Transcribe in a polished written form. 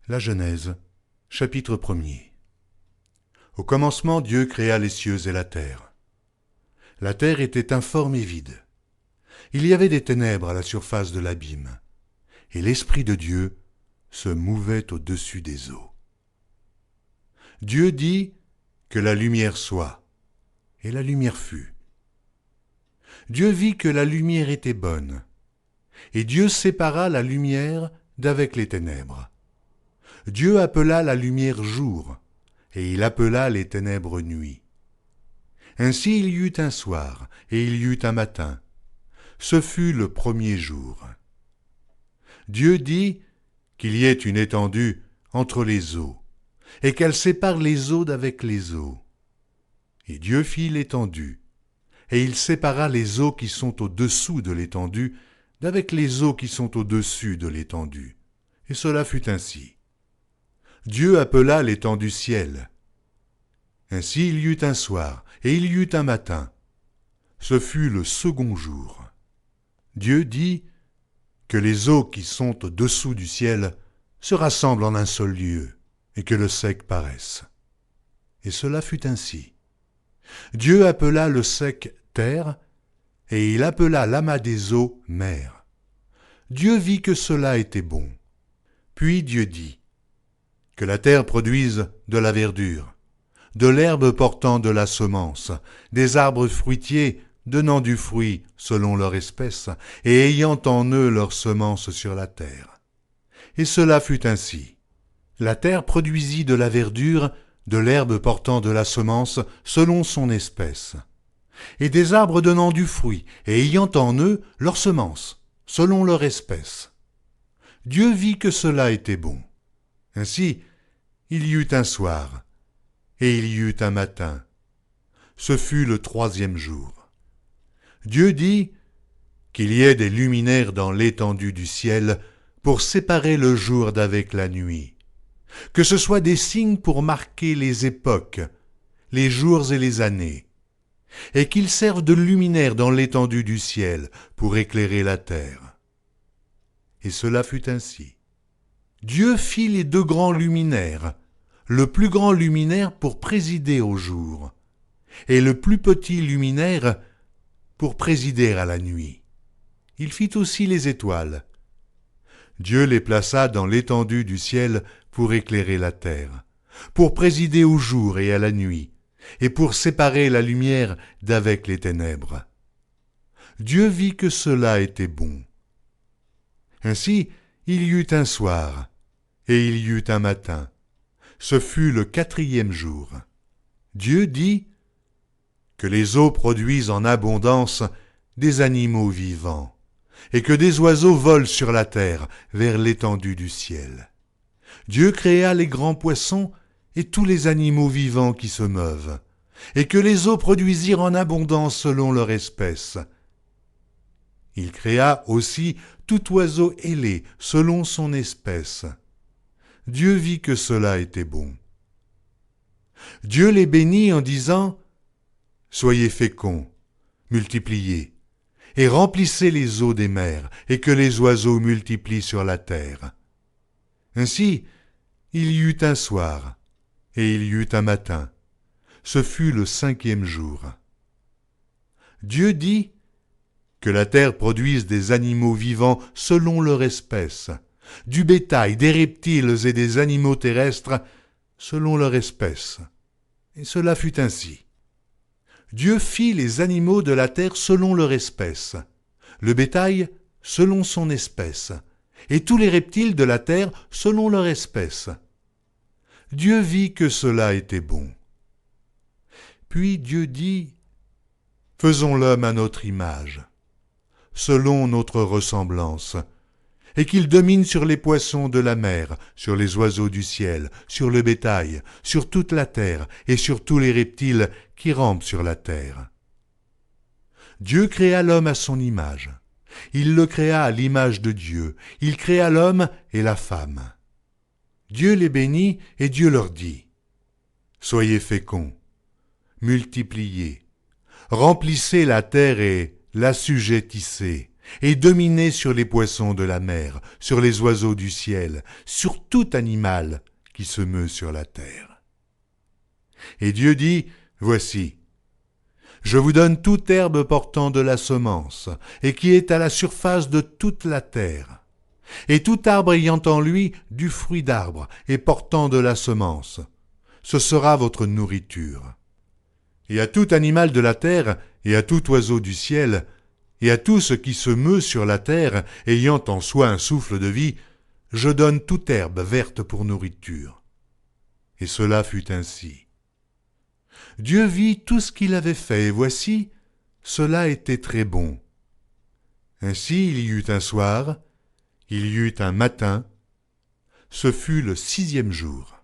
La Genèse, chapitre 1er. Au commencement, Dieu créa les cieux et la terre. La terre était informe et vide. Il y avait des ténèbres à la surface de l'abîme, et l'Esprit de Dieu se mouvait au-dessus des eaux. Dieu dit que la lumière soit, et la lumière fut. Dieu vit que la lumière était bonne, et Dieu sépara la lumière d'avec les ténèbres. Dieu appela la lumière jour, et il appela les ténèbres nuit. Ainsi il y eut un soir, et il y eut un matin. Ce fut le premier jour. Dieu dit qu'il y ait une étendue entre les eaux, et qu'elle sépare les eaux d'avec les eaux. Et Dieu fit l'étendue, et il sépara les eaux qui sont au-dessous de l'étendue d'avec les eaux qui sont au-dessus de l'étendue. Et cela fut ainsi. Dieu appela l'étendue ciel. Ainsi il y eut un soir, et il y eut un matin. Ce fut le second jour. Dieu dit que les eaux qui sont au-dessous du ciel se rassemblent en un seul lieu, et que le sec paraisse. Et cela fut ainsi. Dieu appela le sec terre, et il appela l'amas des eaux mer. Dieu vit que cela était bon. Puis Dieu dit que la terre produise de la verdure, de l'herbe portant de la semence, des arbres fruitiers donnant du fruit selon leur espèce, et ayant en eux leur semence sur la terre. Et cela fut ainsi. La terre produisit de la verdure, de l'herbe portant de la semence selon son espèce, et des arbres donnant du fruit, et ayant en eux leur semence, selon leur espèce. Dieu vit que cela était bon. Ainsi, il y eut un soir, et il y eut un matin. Ce fut le troisième jour. Dieu dit qu'il y ait des luminaires dans l'étendue du ciel pour séparer le jour d'avec la nuit, que ce soit des signes pour marquer les époques, les jours et les années, et qu'ils servent de luminaires dans l'étendue du ciel pour éclairer la terre. Et cela fut ainsi. Dieu fit les deux grands luminaires, le plus grand luminaire pour présider au jour, et le plus petit luminaire pour présider à la nuit. Il fit aussi les étoiles. Dieu les plaça dans l'étendue du ciel pour éclairer la terre, pour présider au jour et à la nuit, et pour séparer la lumière d'avec les ténèbres. Dieu vit que cela était bon. Ainsi, il y eut un soir, et il y eut un matin. Ce fut le quatrième jour. Dieu dit que les eaux produisent en abondance des animaux vivants, et que des oiseaux volent sur la terre vers l'étendue du ciel. Dieu créa les grands poissons et tous les animaux vivants qui se meuvent, et que les eaux produisirent en abondance selon leur espèce. Il créa aussi tout oiseau ailé selon son espèce. Dieu vit que cela était bon. Dieu les bénit en disant « Soyez féconds, multipliez, et remplissez les eaux des mers, et que les oiseaux multiplient sur la terre. » Ainsi, il y eut un soir, et il y eut un matin. Ce fut le cinquième jour. Dieu dit que la terre produise des animaux vivants selon leur espèce, du bétail, des reptiles et des animaux terrestres selon leur espèce. Et cela fut ainsi. Dieu fit les animaux de la terre selon leur espèce, le bétail selon son espèce, et tous les reptiles de la terre selon leur espèce. Dieu vit que cela était bon. Puis Dieu dit « Faisons l'homme à notre image, selon notre ressemblance, et qu'il domine sur les poissons de la mer, sur les oiseaux du ciel, sur le bétail, sur toute la terre, et sur tous les reptiles qui rampent sur la terre. » Dieu créa l'homme à son image. Il le créa à l'image de Dieu. Il créa l'homme et la femme. Dieu les bénit et Dieu leur dit « Soyez féconds, multipliez, remplissez la terre et l'assujettissez, et dominer sur les poissons de la mer, sur les oiseaux du ciel, sur tout animal qui se meut sur la terre. Et Dieu dit, voici, je vous donne toute herbe portant de la semence, et qui est à la surface de toute la terre, et tout arbre ayant en lui du fruit d'arbre, et portant de la semence. Ce sera votre nourriture. Et à tout animal de la terre, et à tout oiseau du ciel, et à tout ce qui se meut sur la terre, ayant en soi un souffle de vie, je donne toute herbe verte pour nourriture. Et cela fut ainsi. Dieu vit tout ce qu'il avait fait, et voici, cela était très bon. Ainsi il y eut un soir, il y eut un matin, ce fut le 6e jour.